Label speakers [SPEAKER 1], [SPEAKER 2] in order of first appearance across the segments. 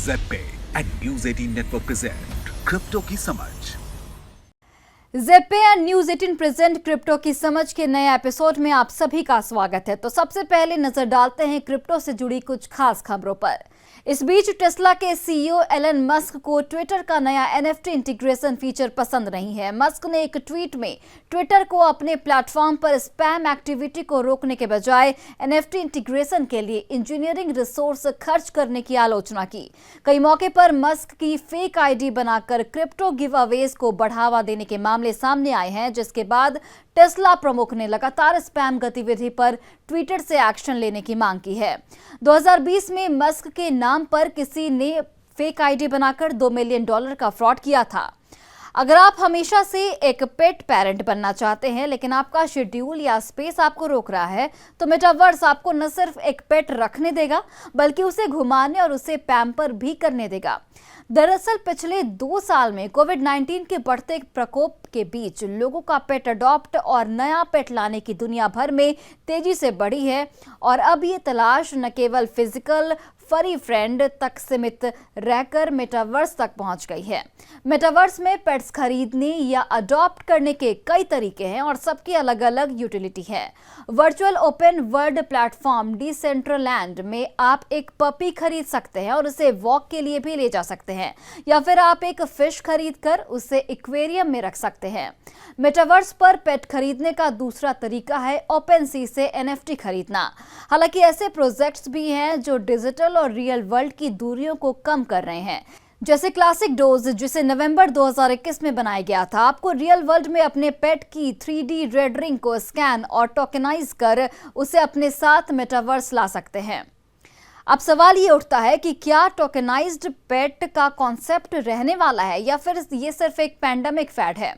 [SPEAKER 1] Z एंड news 18 network present crypto की समझ।
[SPEAKER 2] ज़ेड एंड न्यूज़ 18 प्रेजेंट क्रिप्टो की समझ के नए एपिसोड में आप सभी का स्वागत है। तो सबसे पहले नजर डालते हैं क्रिप्टो से जुड़ी कुछ खास खबरों पर। इस बीच टेस्ला के सीईओ एलन मस्क को ट्विटर का नया एनएफटी इंटीग्रेशन फीचर पसंद नहीं है। मस्क ने एक ट्वीट में ट्विटर को अपने प्लेटफॉर्म पर स्पैम एक्टिविटी को रोकने के बजाय एनएफटी इंटीग्रेशन के लिए इंजीनियरिंग रिसोर्स खर्च करने की आलोचना की। कई मौके पर मस्क की फेक आईडी बनाकर क्रिप्टो गिव अवेज को बढ़ावा देने के मामले सामने आए हैं, जिसके बाद टेस्ला प्रमुख ने लगातार स्पैम गतिविधि पर ट्विटर से एक्शन लेने की मांग की है। 2020 में मस्क के नाम पर किसी ने फेक आईडी बनाकर $2 मिलियन का फ्रॉड किया था। अगर आप हमेशा से एक पेट पेरेंट बनना चाहते हैं लेकिन आपका शेड्यूल या स्पेस आपको रोक रहा है, तो मेटावर्स आपको न सिर्फ एक पेट रखने देगा बल्कि उसे घुमाने और उसे पैम्पर भी करने देगा। दरअसल पिछले 2 साल में कोविड-19 के बढ़ते प्रकोप के बीच लोगों का पेट अडॉप्ट और नया पेट लाने की दुनिया भर में तेजी से बढ़ी है और अब ये तलाश न केवल फिजिकल फरी फ्रेंड तक सीमित रहकर मेटावर्स तक पहुंच गई है। मेटावर्स में पेट्स खरीदने या अडॉप्ट करने के कई तरीके हैं और सबकी अलग अलग यूटिलिटी है। Virtual open world platform Decentraland में आप एक पपी खरीद सकते हैं और उसे वॉक के लिए भी ले जा सकते हैं, या फिर आप एक फिश खरीदकर उसे एक्वेरियम में रख सकते हैं। मेटावर्स पर पेट खरीदने का दूसरा तरीका है ओपनसी से एनएफटी खरीदना। हालांकि ऐसे प्रोजेक्ट्स भी हैं जो डिजिटल और रियल वर्ल्ड की दूरियों को कम कर रहे हैं, जैसे क्लासिक डोज, जिसे नवंबर 2021 में बनाया गया था। आपको रियल वर्ल्ड में अपने पेट की 3D रेंडरिंग को स्कैन और टोकनाइज कर उसे अपने साथ मेटावर्स ला सकते हैं। अब सवाल ये उठता है कि क्या टोकनाइज्ड पेट का कॉन्सेप्ट रहने वाला है या फिर ये सिर्फ एक पैंडेमिक फैड है।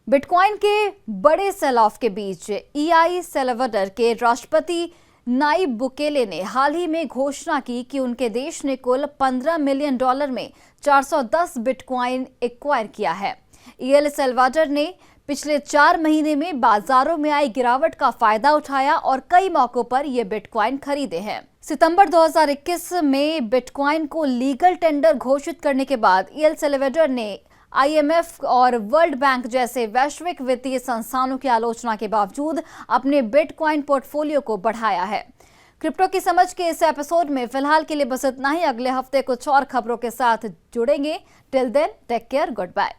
[SPEAKER 2] बिटकॉइन के बड़े सेल ऑफ के बीच एल सल्वाडोर के राष्ट्रपति नायब बुकेले ने हाल ही में घोषणा की कि उनके देश ने कुल $15 मिलियन में 410 बिटकॉइन एक्वायर किया है। एल सल्वाडोर ने पिछले 4 महीने में बाजारों में आई गिरावट का फायदा उठाया और कई मौकों पर ये बिटकॉइन खरीदे हैं। सितंबर 2021 में बिटकॉइन को लीगल टेंडर घोषित करने के बाद एल सल्वाडोर ने आईएमएफ और वर्ल्ड बैंक जैसे वैश्विक वित्तीय संस्थानों की आलोचना के बावजूद अपने बिटकॉइन पोर्टफोलियो को बढ़ाया है। क्रिप्टो की समझ के इस एपिसोड में फिलहाल के लिए बस इतना ही। अगले हफ्ते कुछ और खबरों के साथ जुड़ेंगे। Till then take care, good bye.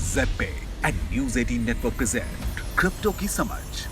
[SPEAKER 1] ज़ेड एंड न्यूज़ 18 नेटवर्क प्रेजेंट क्रिप्टो की समझ।